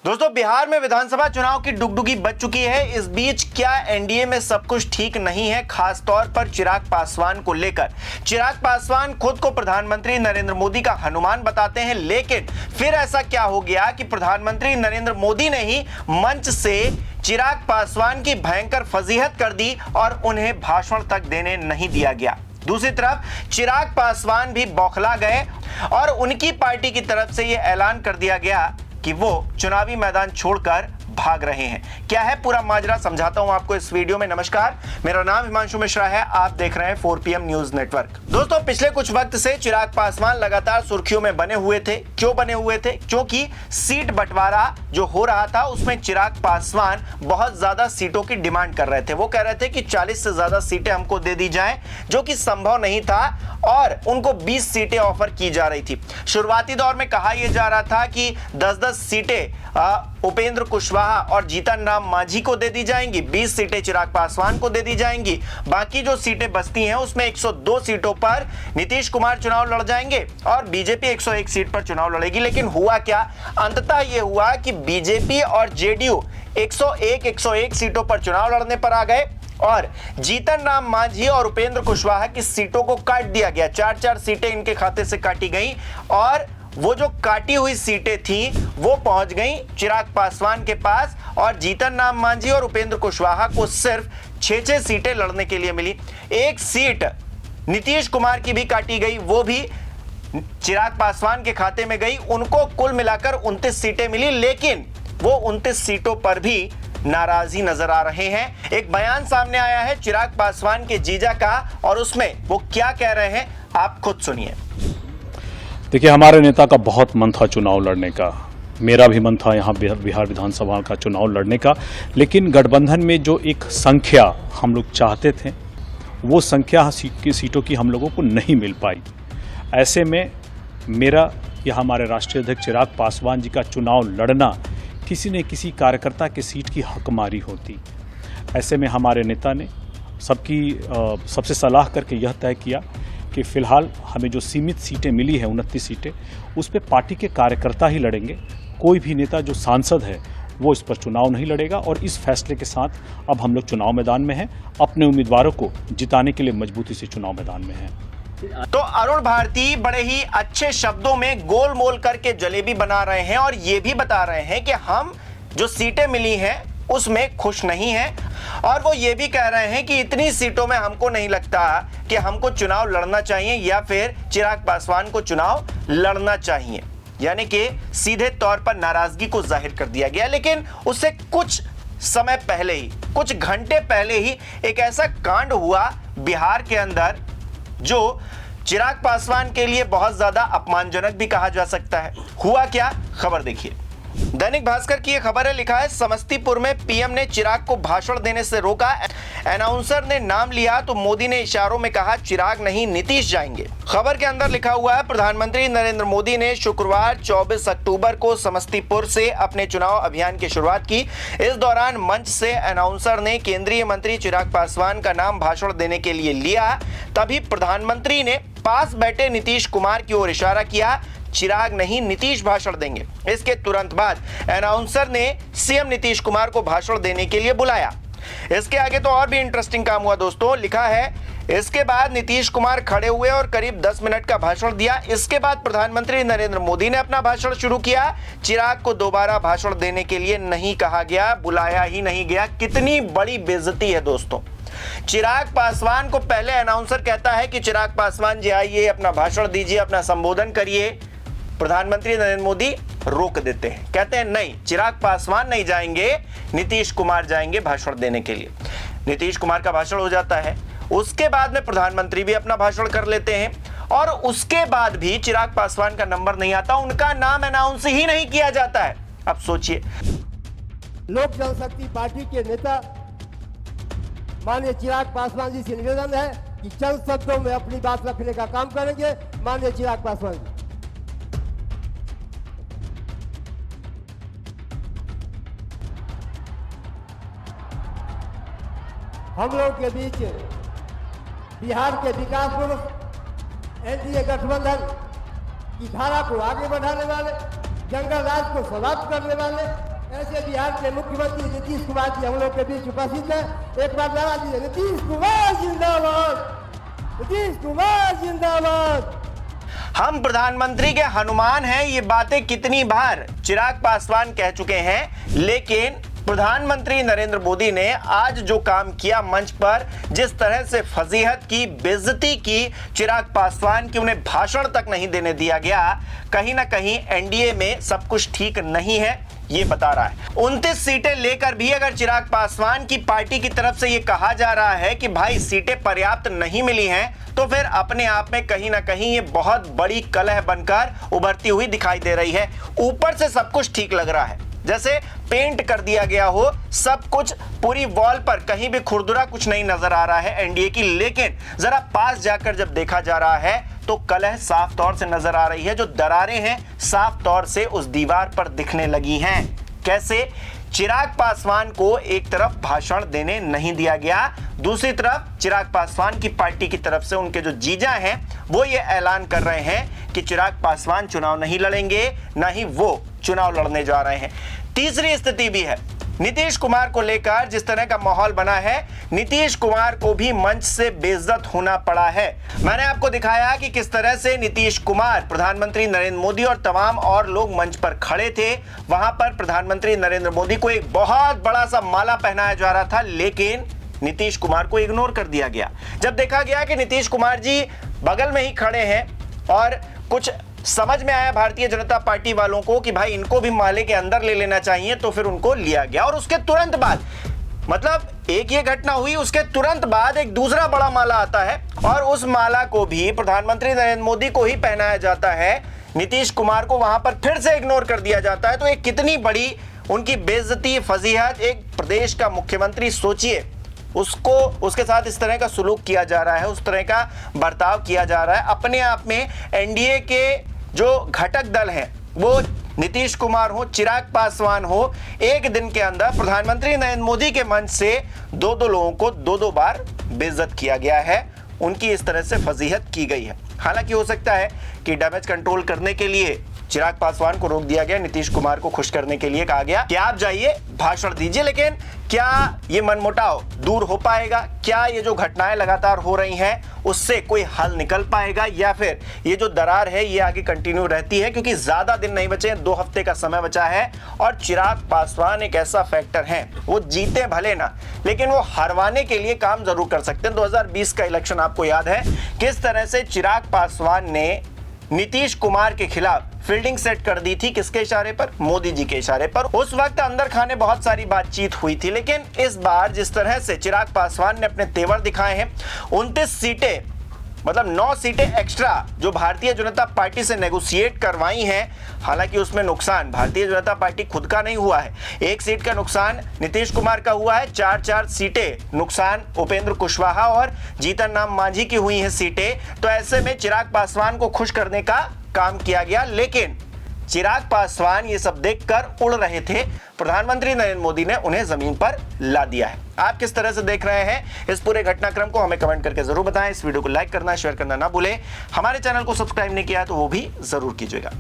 दोस्तों, बिहार में विधानसभा चुनाव की डुगडुगी बज चुकी है। इस बीच क्या एनडीए में सब कुछ ठीक नहीं है, खास तौर पर चिराग पासवान को लेकर। चिराग पासवान खुद को प्रधानमंत्री नरेंद्र मोदी का हनुमान बताते हैं, लेकिन फिर ऐसा क्या हो गया कि प्रधानमंत्री नरेंद्र मोदी ने ही मंच से चिराग पासवान की भयंकर फजीहत कर दी और उन्हें भाषण तक देने नहीं दिया गया। दूसरी तरफ चिराग पासवान भी बौखला गए और उनकी पार्टी की तरफ से यह ऐलान कर दिया गया कि वो चुनावी मैदान छोड़कर भाग रहे हैं। क्या है पूरा माजरा, समझाता हूं आपको इस वीडियो में। नमस्कार, मेरा नाम हिमांशु मिश्रा है, आप देख रहे हैं 4PM न्यूज नेटवर्क। दोस्तों, पिछले कुछ वक्त से चिराग पासवान लगातार सुर्खियों में बने हुए थे। क्यों बने हुए थे? क्योंकि सीट बंटवारा जो हो रहा था उसमें चिराग पासवान बहुत ज्यादा सीटों की डिमांड कर रहे थे। वो कह रहे थे कि 40 से ज्यादा सीटें हमको दे दी जाएं, जो कि संभव नहीं था और उनको 20 सीटें ऑफर की जा रही थी। शुरुआती दौर में कहा यह जा रहा था कि 10-10 सीटें उपेंद्र कुशवाहा और जीतन राम मांझी को दे दी जाएंगी, 20 सीटें चिराग पासवान को दे दी जाएंगी, बाकी जो सीटें बचती हैं उसमें 102 सीटों पर नीतीश कुमार चुनाव लड़ जाएंगे और बीजेपी 101 सीट पर चुनाव लड़ेगी। लेकिन हुआ क्या? अंततः यह हुआ कि बीजेपी और जेडीयू 101 सीटों पर चुनाव लड़ने पर आ गए और जीतन राम मांझी और उपेंद्र कुशवाहा की सीटों को काट दिया गया। 4-4 सीटें इनके खाते से काटी गई और वो जो काटी हुई सीटें थी वो पहुंच गई चिराग पासवान के पास और जीतन राम मांझी और उपेंद्र कुशवाहा को सिर्फ 6-6 सीटें लड़ने के लिए मिली। एक सीट नीतीश कुमार की भी काटी गई, वो भी चिराग पासवान के खाते में गई। उनको कुल मिलाकर 29 सीटें मिली, लेकिन वो 29 सीटों पर भी नाराजी नजर आ रहे हैं। एक बयान सामने आया है चिराग पासवान के जीजा का और उसमें वो क्या कह रहे हैं आप खुद सुनिए। देखिए, हमारे नेता का बहुत मन था चुनाव लड़ने का, मेरा भी मन था यहाँ बिहार विधानसभा का चुनाव लड़ने का, लेकिन गठबंधन में जो एक संख्या हम लोग चाहते थे वो संख्या सीटों की हम लोगों को नहीं मिल पाई। ऐसे में मेरा या हमारे राष्ट्रीय अध्यक्ष चिराग पासवान जी का चुनाव लड़ना किसी न किसी कार्यकर्ता के सीट की हकमारी होती। ऐसे में हमारे नेता ने सबसे सलाह करके यह तय किया कि फिलहाल हमें जो सीमित सीटें मिली है 29 सीटें, उस पर पार्टी के कार्यकर्ता ही लड़ेंगे। कोई भी नेता जो सांसद है वो इस पर चुनाव नहीं लड़ेगा और इस फैसले के साथ अब हम लोग चुनाव मैदान में हैं, अपने उम्मीदवारों को जिताने के लिए मजबूती से चुनाव मैदान में हैं। तो अरुण भारती बड़े ही अच्छे शब्दों में गोल मोल करके जलेबी बना रहे हैं और ये भी बता रहे हैं कि हम जो सीटें मिली हैं उसमें खुश नहीं हैं और वो ये भी कह रहे हैं कि इतनी सीटों में हमको नहीं लगता कि हमको चुनाव लड़ना चाहिए या फिर चिराग पासवान को चुनाव लड़ना चाहिए। यानी कि सीधे तौर पर नाराजगी को जाहिर कर दिया गया। लेकिन उससे कुछ समय पहले ही, कुछ घंटे पहले ही एक ऐसा कांड हुआ बिहार के अंदर जो चिराग पासवान के लिए बहुत ज्यादा अपमानजनक भी कहा जा सकता है। हुआ क्या, खबर देखिए। दैनिक भास्कर की यह खबर है, लिखा है समस्तीपुर में पीएम ने चिराग को भाषण देने से रोका। अनाउंसर ने नाम लिया तो मोदी ने इशारों में कहा चिराग नहीं नीतीश जाएंगे। खबर के अंदर लिखा हुआ है प्रधानमंत्री नरेंद्र मोदी ने शुक्रवार 24 अक्टूबर को समस्तीपुर से अपने चुनाव अभियान की शुरुआत की। इस दौरान मंच से अनाउंसर ने केंद्रीय मंत्री चिराग पासवान का नाम भाषण देने के लिए लिया। तभी प्रधानमंत्री ने पास बैठे नीतीश कुमार की ओर इशारा किया, चिराग नहीं नीतीश भाषण देंगे। इसके तुरंत बाद अनाउंसर ने सीएम नीतीश कुमार को भाषण देने के लिए बुलाया। इसके आगे तो और भी इंटरेस्टिंग काम हुआ दोस्तों। लिखा है इसके बाद नीतीश कुमार खड़े हुए और करीब 10 मिनट का भाषण दिया। इसके बाद प्रधानमंत्री नरेंद्र मोदी ने अपना भाषण शुरू किया। चिराग को दोबारा भाषण देने के लिए नहीं कहा गया, बुलाया ही नहीं गया। कितनी बड़ी बेइज्जती है दोस्तों। चिराग पासवान को पहले अनाउंसर कहता है कि चिराग पासवान जी आइए, अपना भाषण दीजिए, अपना संबोधन करिए। प्रधानमंत्री नरेंद्र मोदी रोक देते हैं, कहते हैं नहीं, चिराग पासवान नहीं जाएंगे, नीतीश कुमार जाएंगे भाषण देने के लिए। नीतीश कुमार का भाषण हो जाता है, उसके बाद में प्रधानमंत्री भी अपना भाषण कर लेते हैं और उसके बाद भी चिराग पासवान का नंबर नहीं आता, उनका नाम अनाउंस ही नहीं किया जाता है। अब सोचिए, लोक जनशक्ति पार्टी के नेता माननीय चिराग पासवान जी से निवेदन है कि चंद शब्दों में अपनी बात रखने का काम करेंगे। माननीय चिराग पासवान जी, हम लोग के बीच बिहार के विकास पूर्व एनडीए गठबंधन की धारा को आगे बढ़ाने वाले, जंगल राज को समाप्त करने वाले ऐसे बिहार के मुख्यमंत्री नीतीश कुमार जी हम लोग के बीच उपस्थित है। एक बार नारा दीजिए, नीतीश कुमार जिंदाबाद, नीतीश कुमार जिंदाबाद। हम प्रधानमंत्री के हनुमान हैं, ये बातें कितनी बार चिराग पासवान कह चुके हैं, लेकिन प्रधानमंत्री नरेंद्र मोदी ने आज जो काम किया मंच पर, जिस तरह से फजीहत की, बेइज्जती की चिराग पासवान की, उन्हें भाषण तक नहीं देने दिया गया, कहीं ना कहीं एनडीए में सब कुछ ठीक नहीं है, ये बता रहा है। 29 सीटें लेकर भी अगर चिराग पासवान की पार्टी की तरफ से ये कहा जा रहा है कि भाई सीटें पर्याप्त नहीं मिली हैं, तो फिर अपने आप में कहीं ना कहीं ये बहुत बड़ी कलह बनकर उभरती हुई दिखाई दे रही है। ऊपर से सब कुछ ठीक लग रहा है, जैसे पेंट कर दिया गया हो सब कुछ, पूरी वॉल पर कहीं भी खुरदुरा कुछ नहीं नजर आ रहा है एनडीए की, लेकिन जरा पास जाकर जब देखा जा रहा है तो कलह साफ तौर से नजर आ रही है। जो दरारें हैं साफ तौर से उस दीवार पर दिखने लगी हैं। कैसे? चिराग पासवान को एक तरफ भाषण देने नहीं दिया गया, दूसरी तरफ चिराग पासवान की पार्टी की तरफ से उनके जो जीजा हैं वो ये ऐलान कर रहे हैं कि चिराग पासवान चुनाव नहीं लड़ेंगे, ना ही वो चुनाव लड़ने जा रहे हैं। तीसरी स्थिति भी है नीतीश कुमार को लेकर। जिस तरह का माहौल बना है, नीतीश कुमार को भी मंच से बेइज्जत होना पड़ा है। मैंने आपको दिखाया कि किस तरह से नीतीश कुमार, प्रधानमंत्री नरेंद्र मोदी और तमाम और लोग मंच पर खड़े थे। वहां पर प्रधानमंत्री नरेंद्र मोदी को एक बहुत बड़ा सा माला पहनाया जा रहा था, लेकिन नीतीश कुमार को इग्नोर कर दिया गया। जब देखा गया कि नीतीश कुमार जी बगल में ही खड़े हैं और कुछ समझ में आया भारतीय जनता पार्टी वालों को कि भाई इनको भी माले के अंदर ले लेना चाहिए, तो फिर उनको लिया गया। और उसके तुरंत बाद, मतलब एक ये घटना हुई, उसके तुरंत बाद एक दूसरा बड़ा माला आता है और उस माला को भी प्रधानमंत्री नरेंद्र मोदी को ही पहनाया जाता है। नीतीश कुमार को वहां पर फिर से इग्नोर कर दिया जाता है। तो एक कितनी बड़ी उनकी बेइज्जती, फजीहत, एक प्रदेश का मुख्यमंत्री, सोचिए उसको, उसके साथ इस तरह का सुलूक किया जा रहा है, उस तरह का बर्ताव किया जा रहा है। अपने आप में एनडीए के जो घटक दल हैं, वो नीतीश कुमार हो, चिराग पासवान हो, एक दिन के अंदर प्रधानमंत्री नरेंद्र मोदी के मंच से दो लोगों को दो बार बेइज्जत किया गया है, उनकी इस तरह से फजीहत की गई है। हालांकि हो सकता है कि डैमेज कंट्रोल करने के लिए चिराग पासवान को रोक दिया गया, नीतीश कुमार को खुश करने के लिए कहा गया कि आप जाइए भाषण दीजिए, लेकिन क्या ये मनमुटाव दूर हो पाएगा? क्या ये जो घटनाएं लगातार हो रही हैं उससे कोई हल निकल पाएगा, या फिर ये जो दरार है ये आगे कंटिन्यू रहती है? क्योंकि ज्यादा दिन नहीं बचे, 2 हफ्ते का समय बचा है और चिराग पासवान एक ऐसा फैक्टर है, वो जीते भले ना, लेकिन वो हरवाने के लिए काम जरूर कर सकते हैं। 2020 का इलेक्शन आपको याद है किस तरह से चिराग पासवान ने नीतीश कुमार के खिलाफ फील्डिंग सेट कर दी थी, किसके इशारे पर? मोदी जी के इशारे पर। उस वक्त अंदर खाने बहुत सारी बातचीत हुई थी, लेकिन इस बार जिस तरह से चिराग पासवान ने अपने तेवर दिखाए हैं, 29 सीटें, मतलब 9 सीटें एक्स्ट्रा जो भारतीय जनता पार्टी से नेगोशिएट करवाई हैं, हालांकि उसमें नुकसान भारतीय जनता पार्टी खुद का नहीं हुआ है। 1 सीट का नुकसान नीतीश कुमार का हुआ है, 4 सीटें नुकसान उपेंद्र कुशवाहा और जीतन राम मांझी की हुई हैं सीटें। तो ऐसे में चिराग पासवान को खुश करने का काम किया गया, लेकिन चिराग पासवान ये सब देखकर उड़ रहे थे। प्रधानमंत्री नरेंद्र मोदी ने उन्हें जमीन पर ला दिया है। आप किस तरह से देख रहे हैं इस पूरे घटनाक्रम को, हमें कमेंट करके जरूर बताएं। इस वीडियो को लाइक करना, शेयर करना ना भूलें। हमारे चैनल को सब्सक्राइब नहीं किया तो वो भी जरूर कीजिएगा।